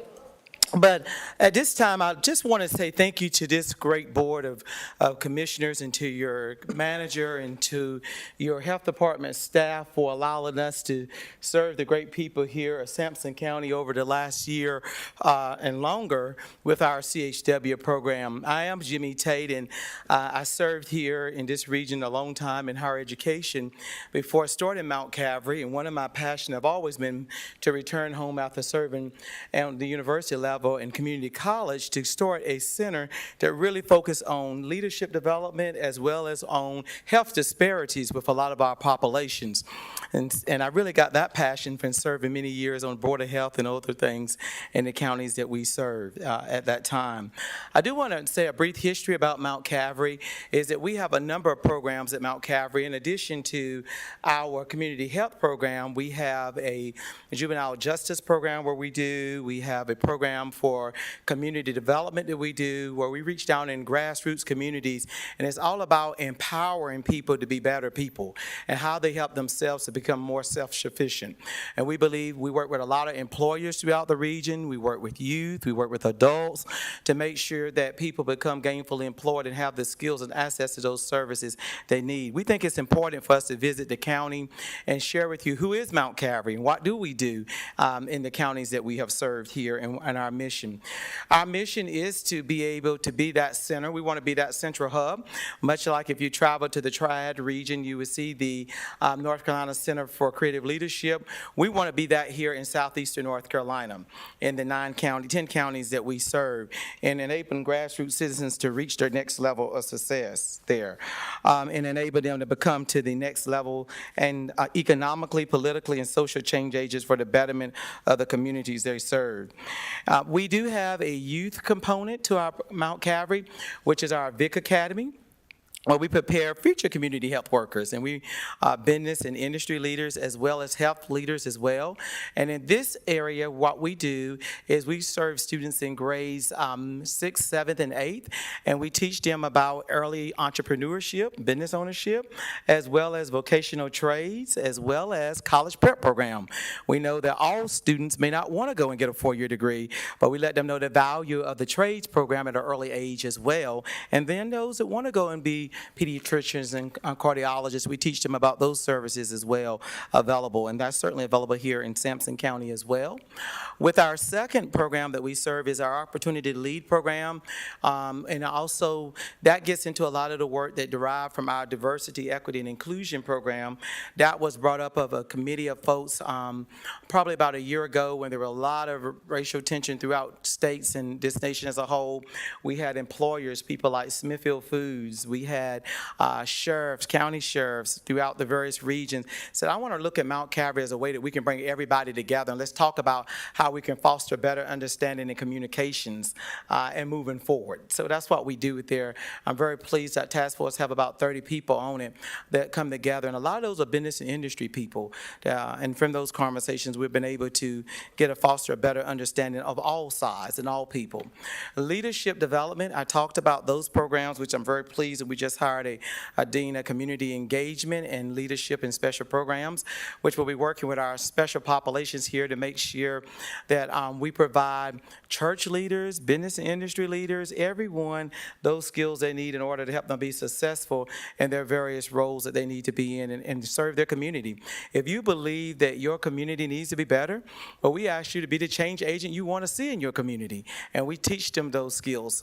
But at this time, I just want to say thank you to this great board of commissioners and to your manager and to your health department staff for allowing us to serve the great people here of Sampson County over the last year and longer with our CHW program. I am Jimmy Tate, and I served here in this region a long time in higher education before starting Mount Calvary, and one of my passions have always been to return home after serving at the university level and community college to start a center that really focus on leadership development as well as on health disparities with a lot of our populations. And I really got that passion from serving many years on Board of Health and other things in the counties that we served at that time. I do want to say a brief history about Mount Calvary is that we have a number of programs at Mount Calvary. In addition to our community health program, we have a juvenile justice program where we have a program for community development that we do, where we reach down in grassroots communities, and it's all about empowering people to be better people and how they help themselves to become more self-sufficient. And we believe we work with a lot of employers throughout the region. We work with youth, we work with adults to make sure that people become gainfully employed and have the skills and access to those services they need. We think it's important for us to visit the county and share with you who is Mount Calvary and what do we do in the counties that we have served here and our mission. Our mission is to be able to be that center. We want to be that central hub. Much like if you travel to the Triad region, you would see the North Carolina Center for Creative Leadership. We want to be that here in southeastern North Carolina in the 10 counties that we serve, and enabling grassroots citizens to reach their next level of success there, and enable them to become to the next level and economically, politically, and social change agents for the betterment of the communities they serve. We do have a youth component to our Mount Calvary, which is our Vic Academy, where we prepare future community health workers, and we business and industry leaders as well as health leaders as well. And in this area, what we do is we serve students in grades 6th, 7th, and 8th, and we teach them about early entrepreneurship, business ownership, as well as vocational trades, as well as college prep program. We know that all students may not want to go and get a 4-year degree, but we let them know the value of the trades program at an early age as well. And then those that want to go and be pediatricians and cardiologists. We teach them about those services as well available, and that's certainly available here in Sampson County as well. With our second program that we serve is our Opportunity to Lead program, and also that gets into a lot of the work that derived from our Diversity, Equity, and Inclusion program. That was brought up of a committee of folks probably about a year ago when there were a lot of racial tension throughout states and this nation as a whole. We had employers, people like Smithfield Foods. We had sheriffs, county sheriffs throughout the various regions said, I want to look at Mount Calvary as a way that we can bring everybody together, and let's talk about how we can foster better understanding and communications and moving forward. So that's what we do there. I'm very pleased that task force have about 30 people on it that come together, and a lot of those are business and industry people. And from those conversations, we've been able to foster a better understanding of all sides and all people. Leadership development, I talked about those programs, which I'm very pleased that we just hired a dean of community engagement and leadership and special programs, which will be working with our special populations here to make sure that we provide church leaders, business and industry leaders, everyone, those skills they need in order to help them be successful in their various roles that they need to be in and serve their community. If you believe that your community needs to be better, well, we ask you to be the change agent you want to see in your community. And we teach them those skills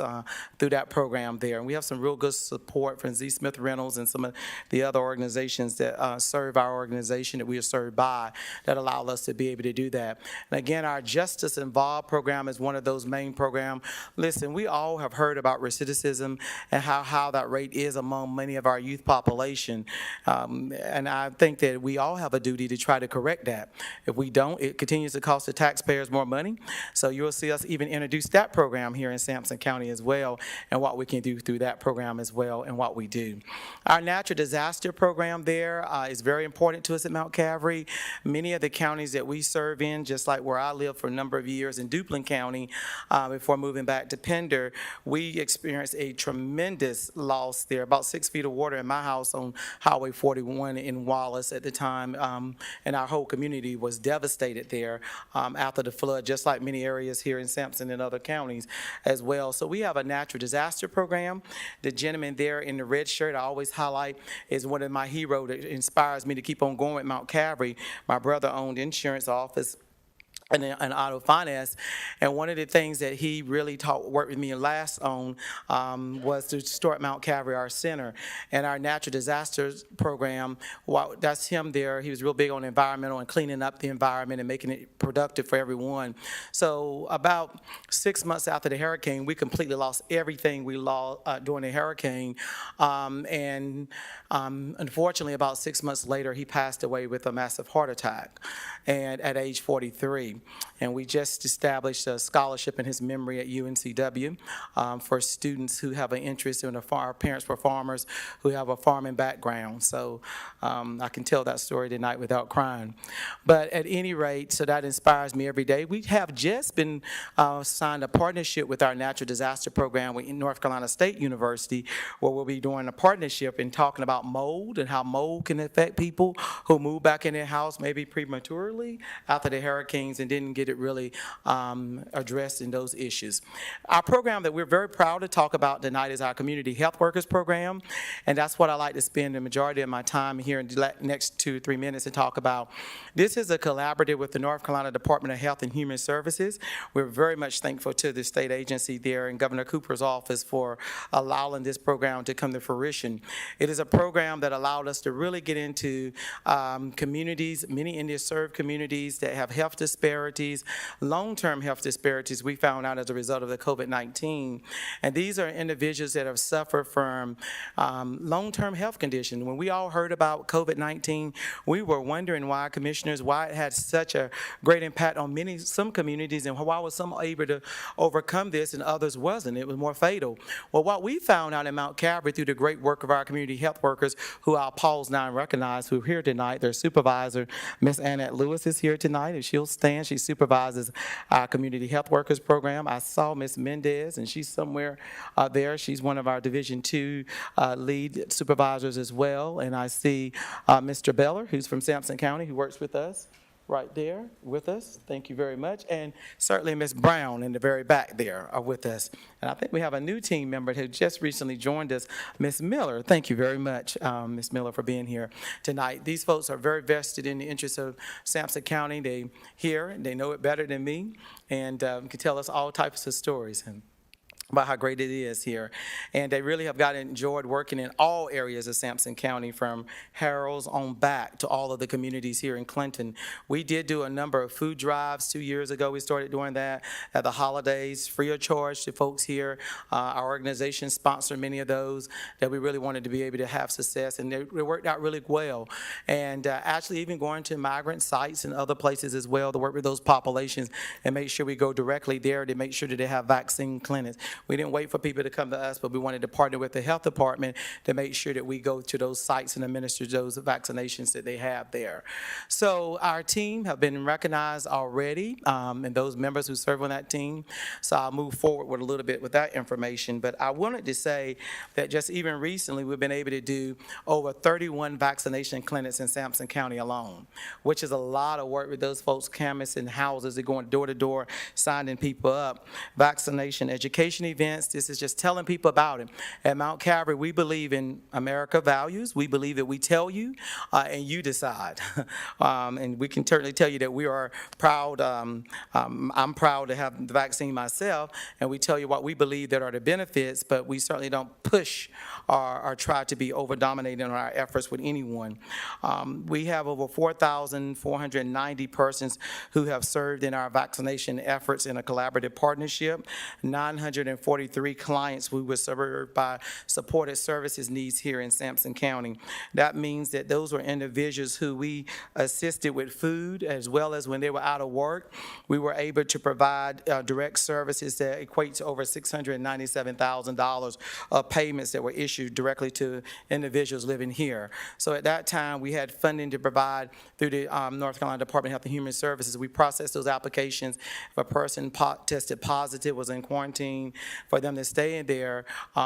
through that program there. And we have some real good support from Z. Smith Reynolds and some of the other organizations that serve our organization that we are served by that allow us to be able to do that. And again, our Justice Involved program is one of those main programs. Listen, we all have heard about recidivism and how that rate is among many of our youth population. And I think that we all have a duty to try to correct that. If we don't, it continues to cost the taxpayers more money. So you'll see us even introduce that program here in Sampson County as well, and what we can do through that program as well and what we do. Our natural disaster program there is very important to us at Mount Calvary. Many of the counties that we serve in, just like where I lived for a number of years in Duplin County before moving back to Pender, we experienced a tremendous loss there, about 6 feet of water in my house on Highway 41 in Wallace at the time, and our whole community was devastated there after the flood, just like many areas here in Sampson and other counties as well. So we have a natural disaster program. The gentleman there in the red shirt I always highlight is one of my heroes that inspires me to keep on going at Mount Calvary. My brother owned insurance office and auto finance, and one of the things that he really worked with me last on was to start Mount Calvary, our center, and our natural disasters program. That's him there. He was real big on environmental and cleaning up the environment and making it productive for everyone. So about 6 months after the hurricane, we completely lost everything we lost during the hurricane, and unfortunately, about 6 months later, he passed away with a massive heart attack, and at age 43. And we just established a scholarship in his memory at UNCW for students who have an interest in our parents were farmers who have a farming background. So I can tell that story tonight without crying. But at any rate, so that inspires me every day. We have just been signed a partnership with our natural disaster program in North Carolina State University, where we'll be doing a partnership and talking about mold and how mold can affect people who move back in their house maybe prematurely after the hurricanes and didn't get it really addressed in those issues. Our program that we're very proud to talk about tonight is our Community Health Workers Program, and that's what I like to spend the majority of my time here in the next 2 or 3 minutes to talk about. This is a collaborative with the North Carolina Department of Health and Human Services. We're very much thankful to the state agency there and Governor Cooper's office for allowing this program to come to fruition. It is a program that allowed us to really get into communities, many underserved communities that have health disparities, long-term health disparities we found out as a result of the COVID-19. And these are individuals that have suffered from long-term health conditions. When we all heard about COVID-19, we were wondering why, commissioners, why it had such a great impact on some communities and why was some able to overcome this and others wasn't. It was more fatal. Well, what we found out in Mount Calvary through the great work of our community health workers, who I'll pause now and recognize who are here tonight, their supervisor, Miss Annette Lewis, is here tonight. If she'll stand, she supervises our community health workers program. I saw Miss Mendez, and she's somewhere there. She's one of our Division II lead supervisors as well. And I see Mr. Beller, who's from Sampson County, who works with us. right there with us. Thank you very much. And certainly Ms. Brown in the very back there are with us. And I think we have a new team member who just recently joined us, Ms. Miller. Thank you very much, Ms. Miller, for being here tonight. These folks are very vested in the interests of Sampson County. They hear, they know it better than me, and can tell us all types of stories about how great it is here. And they really have enjoyed working in all areas of Sampson County, from Harrell's on back to all of the communities here in Clinton. We did do a number of food drives 2 years ago. We started doing that at the holidays, free of charge to folks here. Our organization sponsored many of those that we really wanted to be able to have success, and they worked out really well. And actually even going to migrant sites and other places as well to work with those populations and make sure we go directly there to make sure that they have vaccine clinics. We didn't wait for people to come to us, but we wanted to partner with the health department to make sure that we go to those sites and administer those vaccinations that they have there. So our team have been recognized already, and those members who serve on that team. So I'll move forward with a little bit with that information. But I wanted to say that just even recently, we've been able to do over 31 vaccination clinics in Sampson County alone, which is a lot of work with those folks canvassing houses. They're going door to door, signing people up. Vaccination education events. This is just telling people about it. At Mount Calvary, we believe in America values. We believe that we tell you and you decide. And we can certainly tell you that we are proud. I'm proud to have the vaccine myself, and we tell you what we believe that are the benefits, but we certainly don't push or try to be over-dominating on our efforts with anyone. We have over 4,490 persons who have served in our vaccination efforts in a collaborative partnership. 943 clients who were served by supported services needs here in Sampson County. That means that those were individuals who we assisted with food, as well as when they were out of work, we were able to provide direct services that equate to over $697,000 of payments that were issued directly to individuals living here. So at that time, we had funding to provide through the North Carolina Department of Health and Human Services. We processed those applications. If a person tested positive, was in quarantine, for them to stay in there,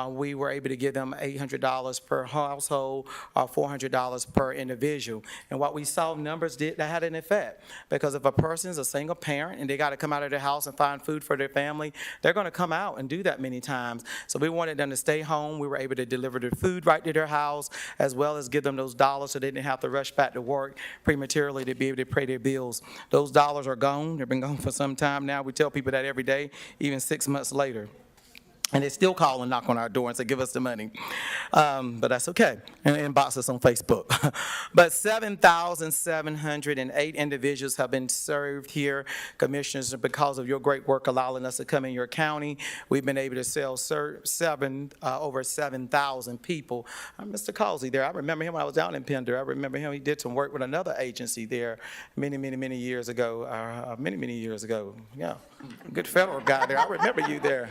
we were able to give them $800 per household, $400 per individual. And what we saw numbers did, that had an effect. Because if a person's a single parent and they got to come out of their house and find food for their family, they're going to come out and do that many times. So we wanted them to stay home. We were able to deliver their food right to their house, as well as give them those dollars so they didn't have to rush back to work prematurely to be able to pay their bills. Those dollars are gone. They've been gone for some time now. We tell people that every day, even 6 months later. And they still call and knock on our door and say, give us the money. But that's okay. And inbox us on Facebook. But 7,708 individuals have been served here, commissioners, because of your great work allowing us to come in your county. We've been able to over 7,000 people. Mr. Causey there, I remember him when I was down in Pender. I remember him, he did some work with another agency there many years ago. Many years ago. Yeah, good federal guy there. I remember you there.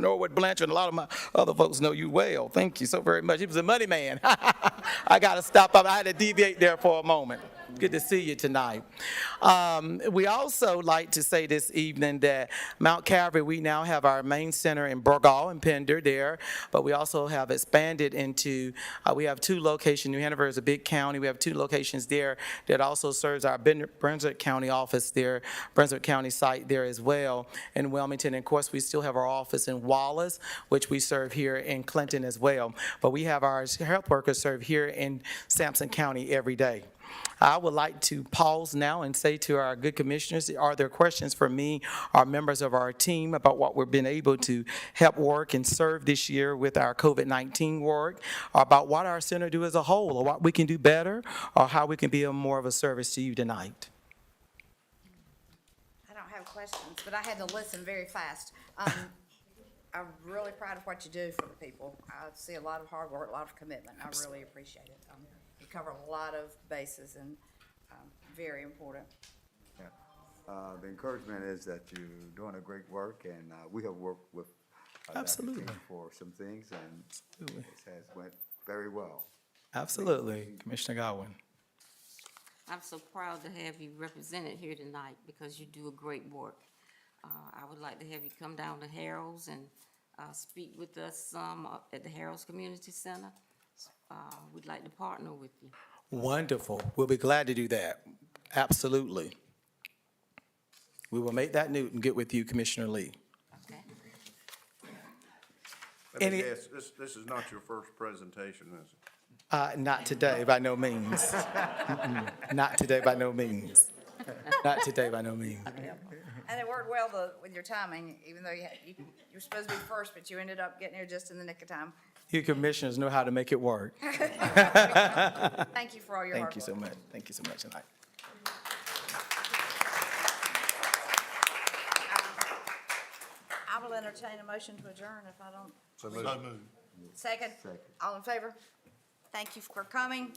Norwood Blanchard, and a lot of my other folks know you well. Thank you so very much. He was a money man. I got to stop up. I had to deviate there for a moment. Good to see you tonight. We also like to say this evening that Mount Calvary, we now have our main center in Burgaw and Pender there, but we also have expanded into, we have 2 locations. New Hanover is a big county. We have 2 locations there that also serves our Brunswick County office there, Brunswick County site there as well in Wilmington. And of course, we still have our office in Wallace, which we serve here in Clinton as well. But we have our health workers serve here in Sampson County every day. I would like to pause now and say to our good commissioners, are there questions for me or members of our team about what we've been able to help work and serve this year with our COVID-19 work, or about what our center do as a whole, or what we can do better, or how we can be more of a service to you tonight? I don't have questions, but I had to listen very fast. I'm really proud of what you do for the people. I see a lot of hard work, a lot of commitment. I really appreciate it. You cover a lot of bases and very important. Yeah. The encouragement is that you're doing a great work, and we have worked with Absolutely. for some things, and it has went very well. Absolutely, Commissioner Godwin. I'm so proud to have you represented here tonight because you do a great work. I would like to have you come down to Harrell's and speak with us some at the Harrell's Community Center. We'd like to partner with you. Wonderful. We'll be glad to do that. Absolutely. We will make that note and get with you, Commissioner Lee. Okay. Let me Any- guess, this is not your first presentation, is it? Not today, by no means. Mm-mm. Not today, by no means. Not today, by no means. And it worked well with your timing, even though you were supposed to be first, but you ended up getting here just in the nick of time. You commissioners know how to make it work. Thank you for all your hard work. Thank you so much. Thank you so much tonight. I will entertain a motion to adjourn if I don't. So moved. Second? All in favor? Thank you for coming.